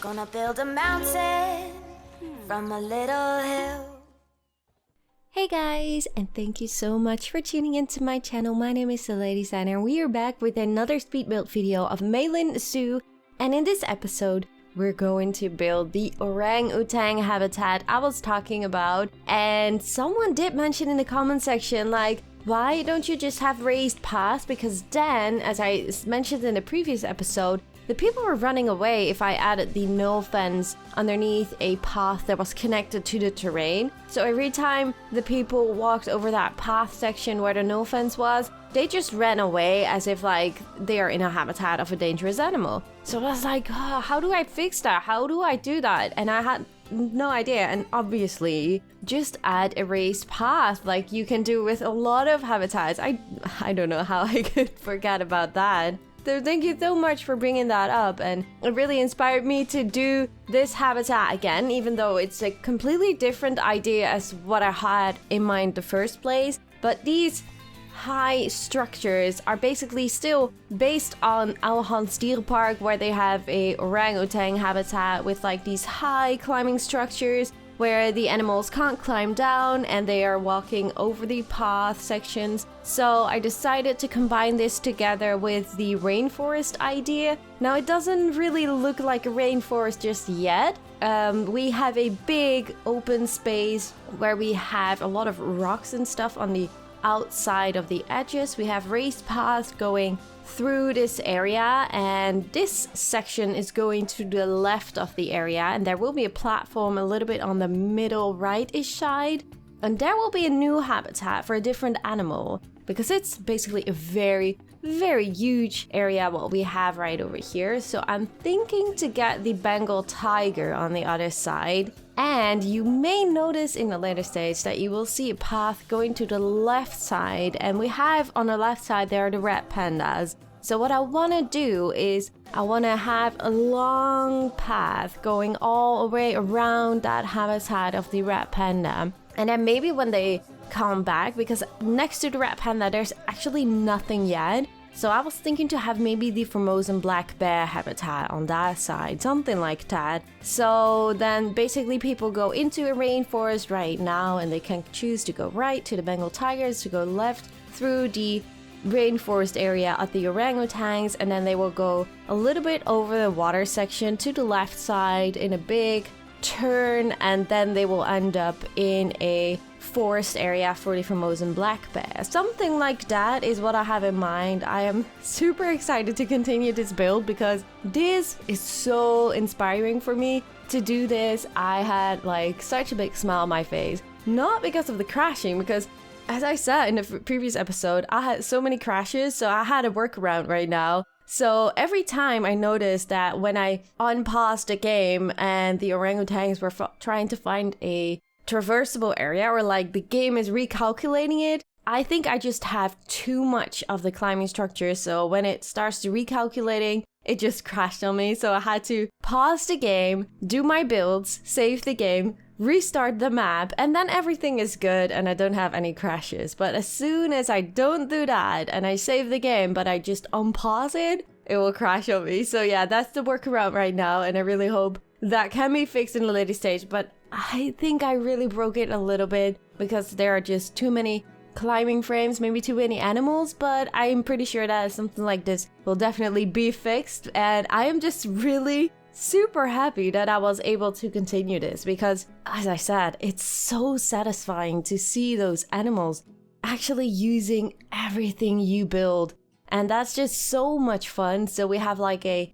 Gonna build a mountain from a little hill. Hey guys, and thank you so much for tuning into my channel. My name is DeLady and we are back with another speed build video of Meilin Zoo. And in this episode, we're going to build the orangutan habitat I was talking about. And someone did mention in the comment section, like, why don't you just have raised paths? Because then, as I mentioned in the previous episode, the people were running away if I added the no fence underneath a path that was connected to the terrain. So every time the people walked over that path section where the no fence was, they just ran away as if like they are in a habitat of a dangerous animal. So I was like, oh, how do I fix that? How do I do that? And I had no idea. And obviously, just add a raised path like you can do with a lot of habitats. I don't know how I could forget about that. So thank you so much for bringing that up, and it really inspired me to do this habitat again, even though it's a completely different idea as what I had in mind in the first place. But these high structures are basically still based on Alhans Dierenpark, where they have a orangutan habitat with like these high climbing structures where the animals can't climb down and they are walking over the path sections. So I decided to combine this together with the rainforest idea. Now it doesn't really look like a rainforest just yet. We have a big open space where we have a lot of rocks and stuff on the outside of the edges. We have raised paths going through this area, and this section is going to the left of the area, and there will be a platform a little bit on the middle right-ish side, and there will be a new habitat for a different animal, because it's basically a very huge area what we have right over here. So I'm thinking to get the Bengal Tiger on the other side. And you may notice in the later stage that you will see a path going to the left side, and we have on the left side there are the Red Pandas. So what I want to do is I want to have a long path going all the way around that habitat of the Red Panda. And then maybe when they come back, because next to the Red Panda there's actually nothing yet. So I was thinking to have maybe the Formosan Black Bear habitat on that side, something like that. So then basically people go into a rainforest right now and they can choose to go right to the Bengal Tigers, to go left through the rainforest area at the orangutans, and then they will go a little bit over the water section to the left side in a big turn, and then they will end up in a forest area for the Formosan Black Bear. Something like that is what I have in mind. I am super excited to continue this build because this is so inspiring for me to do this. I had like such a big smile on my face, not because of the crashing, because as I said in the previous episode, I had so many crashes, so I had a workaround right now. So every time I noticed that when I unpaused the game and the orangutans were trying to find a traversable area, or like the game is recalculating it, I think I just have too much of the climbing structure. So when it starts to recalculating, it just crashed on me. So I had to pause the game, do my builds, save the game, restart the map, and then everything is good and I don't have any crashes. But as soon as I don't do that and I save the game but I just unpause it, it will crash on me. So yeah, that's the workaround right now, and I really hope that can be fixed in the later stage. But I think I really broke it a little bit because there are just too many climbing frames, maybe too many animals, but I'm pretty sure that something like this will definitely be fixed. And I am just really super happy that I was able to continue this because, as I said, it's so satisfying to see those animals actually using everything you build, and that's just so much fun. So we have like a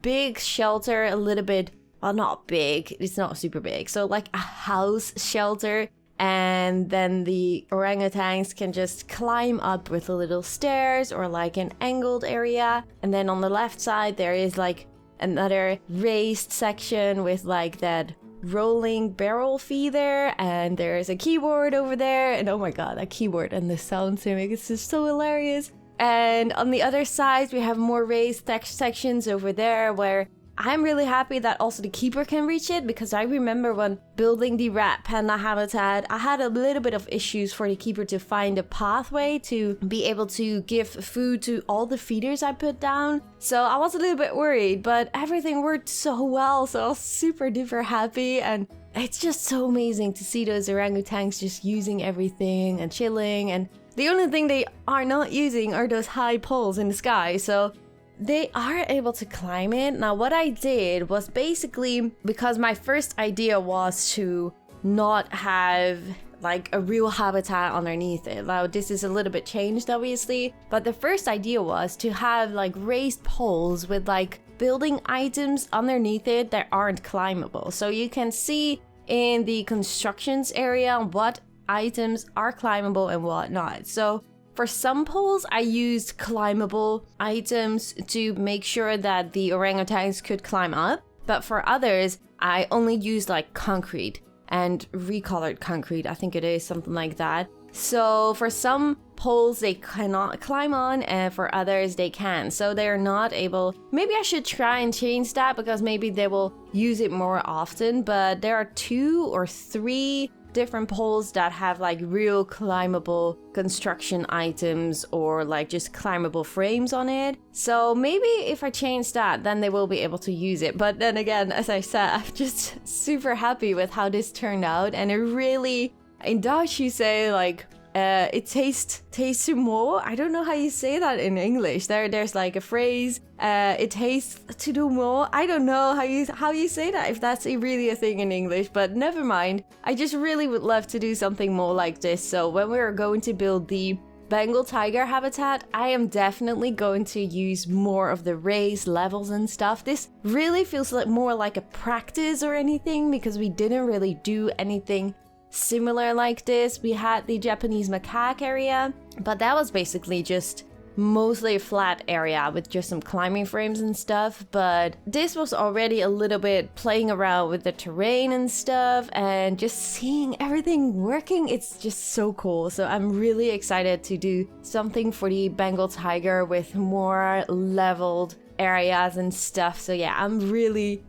big shelter, a little bit, well, not big, it's not super big, so like a house shelter, and then the orangutans can just climb up with a little stairs or like an angled area. And then on the left side there is like another raised section with like that rolling barrel feeder, and there's a keyboard over there, and oh my god, that keyboard and the sounds they make, it's just so hilarious. And on the other side we have more raised sections over there where I'm really happy that also the keeper can reach it, because I remember when building the Red Panda habitat, I had a little bit of issues for the keeper to find a pathway to be able to give food to all the feeders I put down. So I was a little bit worried, but everything worked so well, so I was super duper happy. And it's just so amazing to see those orangutans just using everything and chilling. And the only thing they are not using are those high poles in the sky. So they are able to climb it. Now, what I did was basically, because my first idea was to not have like a real habitat underneath it. Now, this is a little bit changed, obviously, but the first idea was to have like raised poles with like building items underneath it that aren't climbable. So you can see in the constructions area what items are climbable and what not. So for some poles, I used climbable items to make sure that the orangutans could climb up. But for others, I only used like concrete and recolored concrete. I think it is something like that. So for some poles, they cannot climb on, and for others, they can. So they're not able. Maybe I should try and change that, because maybe they will use it more often. But there are 2 or 3 different poles that have like real climbable construction items or like just climbable frames on it. So maybe if I change that, then they will be able to use it. But then again, as I said, I'm just super happy with how this turned out. And it really, in Dutch you say like it tastes more. I don't know how you say that in English. There's like a phrase, it tastes to do more. I don't know how you say that, if that's really a thing in English, but never mind. I just really would love to do something more like this. So when we're going to build the Bengal Tiger habitat, I am definitely going to use more of the raised levels and stuff. This really feels like more like a practice or anything, because we didn't really do anything similar like this. We had the Japanese macaque area, but that was basically just mostly a flat area with just some climbing frames and stuff. But this was already a little bit playing around with the terrain and stuff, and just seeing everything working, it's just so cool. So I'm really excited to do something for the Bengal Tiger with more leveled areas and stuff. So yeah, I'm really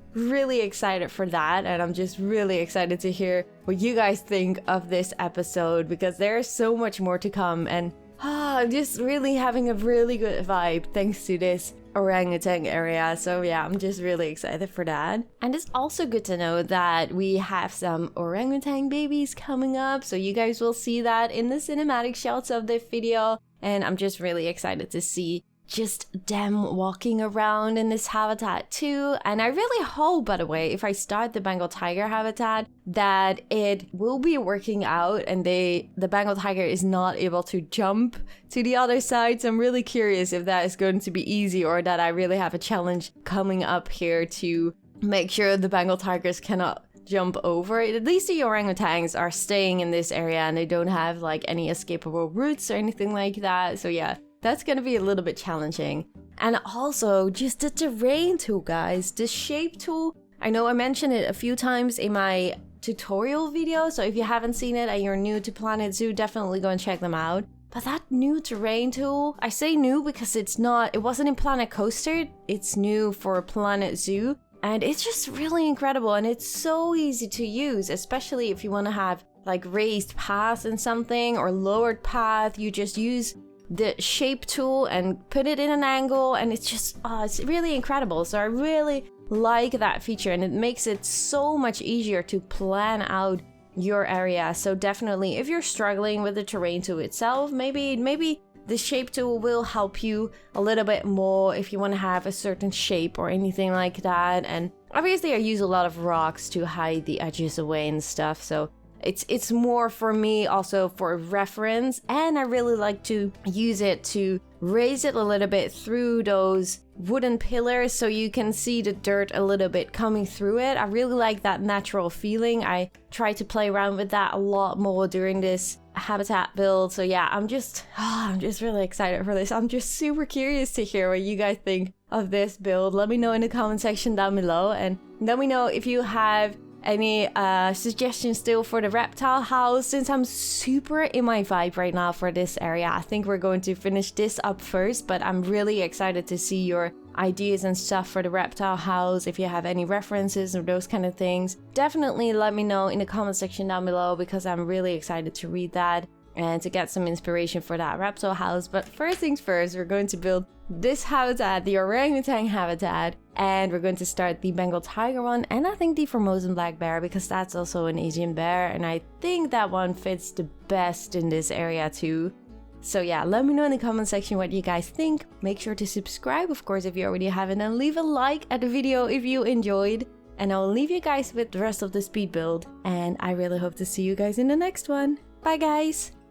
excited for that, and I'm just really excited to hear what you guys think of this episode, because there's so much more to come. And I'm just really having a really good vibe thanks to this orangutan area. So yeah, I'm just really excited for that. And it's also good to know that we have some orangutan babies coming up, so you guys will see that in the cinematic shots of the video. And I'm just really excited to see just them walking around in this habitat too. And I really hope, by the way, if I start the Bengal Tiger habitat, that it will be working out and the Bengal Tiger is not able to jump to the other side. So I'm really curious if that is going to be easy, or that I really have a challenge coming up here to make sure the Bengal Tigers cannot jump over it. At least the orangutans are staying in this area and they don't have like any escapable routes or anything like that. So yeah, that's gonna be a little bit challenging. And also just the terrain tool, guys. The shape tool, I know I mentioned it a few times in my tutorial video, so if you haven't seen it and you're new to Planet Zoo, definitely go and check them out. But that new terrain tool, I say new because it wasn't in Planet Coaster, it's new for Planet Zoo. And it's just really incredible, and it's so easy to use, especially if you want to have like raised paths and something, or lowered path. You just use the shape tool and put it in an angle, and it's just it's really incredible. So I really like that feature, and it makes it so much easier to plan out your area. So definitely, if you're struggling with the terrain tool itself, maybe the shape tool will help you a little bit more if you want to have a certain shape or anything like that. And obviously I use a lot of rocks to hide the edges away and stuff, so it's more for me also for reference. And I really like to use it to raise it a little bit through those wooden pillars, so you can see the dirt a little bit coming through it. I really like that natural feeling. I try to play around with that a lot more during this habitat build. So yeah, I'm just really excited for this. I'm just super curious to hear what you guys think of this build. Let me know in the comment section down below, and let me know if you have any suggestions still for the reptile house. Since I'm super in my vibe right now for this area, I think we're going to finish this up first, but I'm really excited to see your ideas and stuff for the reptile house. If you have any references or those kind of things, definitely let me know in the comment section down below, because I'm really excited to read that and to get some inspiration for that reptile house. But first things first, we're going to build this habitat, the orangutan habitat, and we're going to start the Bengal Tiger one, and I think the Formosan Black Bear, because that's also an Asian bear, and I think that one fits the best in this area too. So yeah, let me know in the comment section what you guys think. Make sure to subscribe, of course, if you already haven't, and leave a like at the video if you enjoyed. And I'll leave you guys with the rest of the speed build, and I really hope to see you guys in the next one. Bye guys!